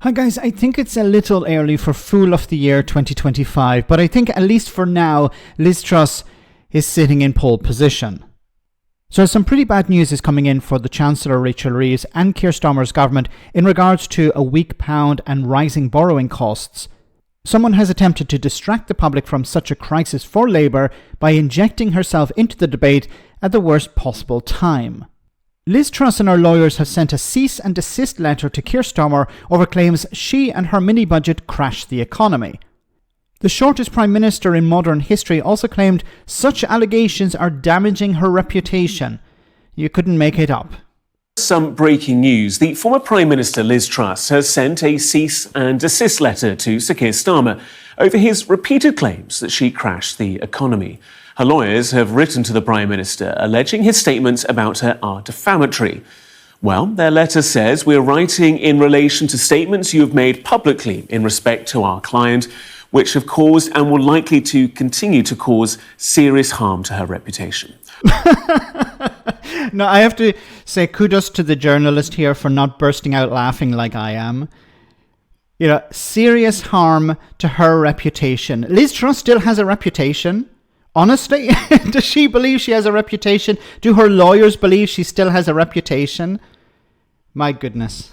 Hi guys, I think it's a little early for Fool of the Year 2025, but I think at least for now, Liz Truss is sitting in pole position. So some pretty bad news is coming in for the Chancellor Rachel Reeves and Keir Starmer's government in regards to a weak pound and rising borrowing costs. Someone has attempted to distract the public from such a crisis for Labour by injecting herself into the debate at the worst possible time. Liz Truss and her lawyers have sent a cease and desist letter to Keir Starmer over claims she and her mini-budget crashed the economy. The shortest Prime Minister in modern history also claimed such allegations are damaging her reputation. You couldn't make it up. Some breaking news. The former Prime Minister Liz Truss has sent a cease and desist letter to Sir Keir Starmer over his repeated claims that she crashed the economy. Her lawyers have written to the Prime Minister alleging his statements about her are defamatory. Well, their letter says, "We're writing in relation to statements you have made publicly in respect to our client, which have caused and will likely to continue to cause serious harm to her reputation." No, I have to say kudos to the journalist here for not bursting out laughing like I am. You know, serious harm to her reputation. Liz Truss still has a reputation. Honestly, does she believe she has a reputation? Do her lawyers believe she still has a reputation? My goodness.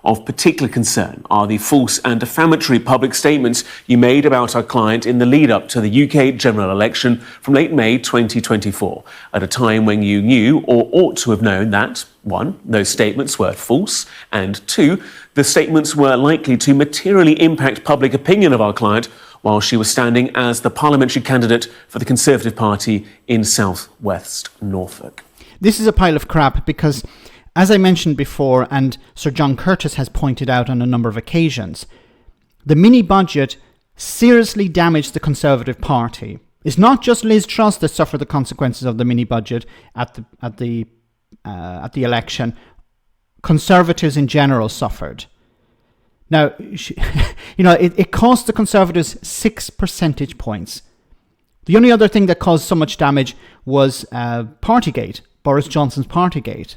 Of particular concern are the false and defamatory public statements you made about our client in the lead-up to the UK general election from late May 2024, at a time when you knew or ought to have known that, 1, those statements were false, and 2, the statements were likely to materially impact public opinion of our client while she was standing as the parliamentary candidate for the Conservative Party in South West Norfolk. This is a pile of crap because, as I mentioned before, and Sir John Curtis has pointed out on a number of occasions, the mini-budget seriously damaged the Conservative Party. It's not just Liz Truss that suffered the consequences of the mini-budget at the election. Conservatives in general suffered. Now, it cost the Conservatives 6 percentage points. The only other thing that caused so much damage was Partygate, Boris Johnson's Partygate.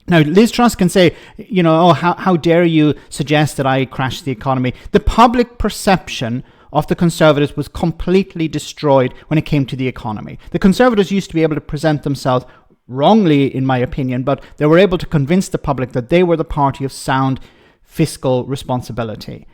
Now, Liz Truss can say, how dare you suggest that I crashed the economy? The public perception of the Conservatives was completely destroyed when it came to the economy. The Conservatives used to be able to present themselves wrongly, in my opinion, but they were able to convince the public that they were the party of sound fiscal responsibility.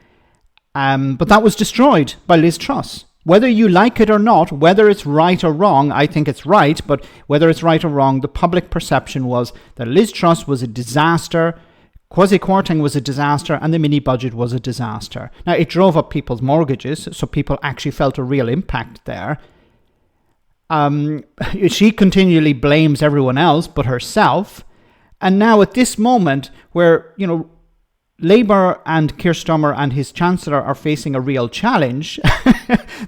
But that was destroyed by Liz Truss. Whether you like it or not, whether it's right or wrong, I think it's right, but whether it's right or wrong, the public perception was that Liz Truss was a disaster, quasi-quartering was a disaster, and the mini-budget was a disaster. Now, it drove up people's mortgages, so people actually felt a real impact there. She continually blames everyone else but herself. And now at this moment where, Labour and Keir Starmer and his Chancellor are facing a real challenge,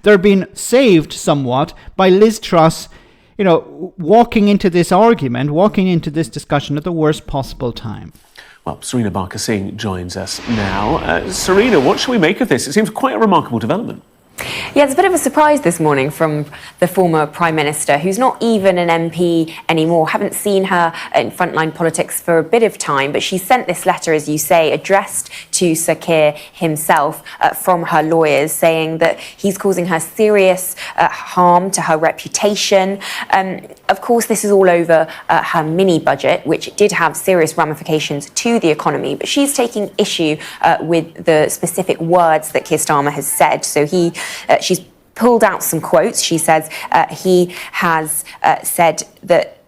they're being saved somewhat by Liz Truss, walking into this argument, walking into this discussion at the worst possible time. Well, Serena Barker-Singh joins us now. Serena, what should we make of this? It seems quite a remarkable development. Yeah, it's a bit of a surprise this morning from the former Prime Minister, who's not even an MP anymore. Haven't seen her in frontline politics for a bit of time, but she sent this letter, as you say, addressed to Sir Keir himself from her lawyers, saying that he's causing her serious harm to her reputation. Of course, this is all over her mini-budget, which did have serious ramifications to the economy, but she's taking issue with the specific words that Keir Starmer has said. So she's pulled out some quotes. She says he has said that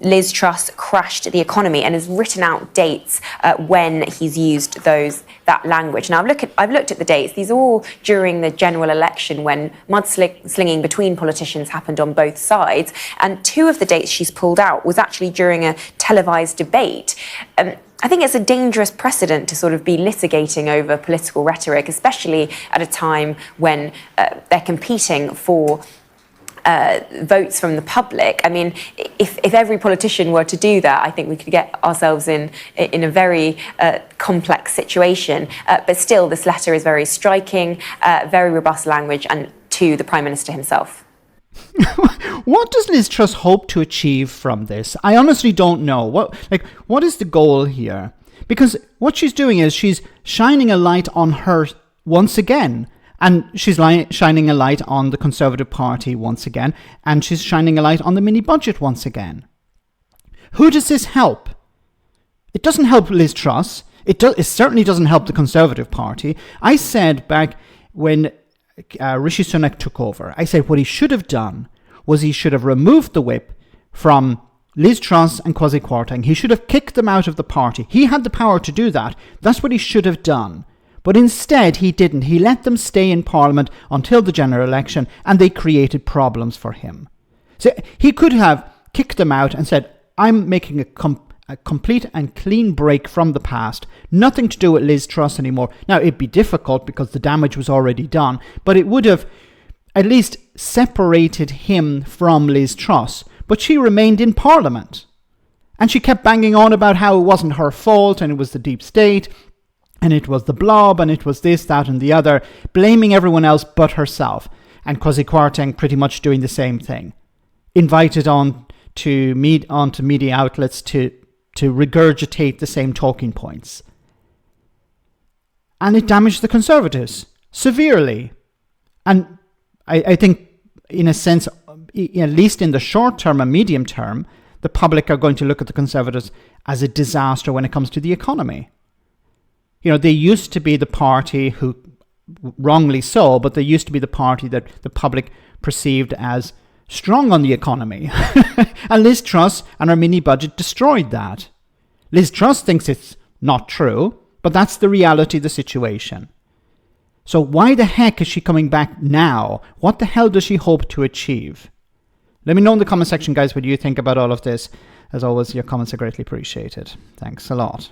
Liz Truss crashed the economy and has written out dates when he's used that language. Now, I've looked at the dates. These are all during the general election when mudslinging between politicians happened on both sides. And 2 of the dates she's pulled out was actually during a televised debate. I think it's a dangerous precedent to sort of be litigating over political rhetoric, especially at a time when they're competing for votes from the public. I mean, if every politician were to do that, I think we could get ourselves in a very complex situation. But still, this letter is very striking, very robust language, and to the Prime Minister himself. What does Liz Truss hope to achieve from this? I honestly don't know. What is the goal here? Because what she's doing is she's shining a light on her once again. And she's shining a light on the Conservative Party once again. And she's shining a light on the mini-budget once again. Who does this help? It doesn't help Liz Truss. It certainly doesn't help the Conservative Party. I said back when Rishi Sunak took over, I said what he should have done was he should have removed the whip from Liz Truss and Kwasi Kwarteng. He should have kicked them out of the party. He had the power to do that. That's what he should have done. But instead, he didn't. He let them stay in Parliament until the general election, and they created problems for him. So he could have kicked them out and said, I'm making a complete and clean break from the past. Nothing to do with Liz Truss anymore. Now, it'd be difficult because the damage was already done, but it would have at least separated him from Liz Truss. But she remained in Parliament. And she kept banging on about how it wasn't her fault and it was the deep state and it was the blob and it was this, that and the other, blaming everyone else but herself. And Kwasi Kwarteng pretty much doing the same thing. Invited onto media outlets to regurgitate the same talking points. And it damaged the Conservatives severely. And I think, in a sense, at least in the short term and medium term, the public are going to look at the Conservatives as a disaster when it comes to the economy. You know, they used to be the party who, wrongly so, but they used to be the party that the public perceived as strong on the economy. And Liz Truss and her mini-budget destroyed that. Liz Truss thinks it's not true, but that's the reality of the situation. So why the heck is she coming back now? What the hell does she hope to achieve? Let me know in the comment section, guys, what you think about all of this. As always, your comments are greatly appreciated. Thanks a lot.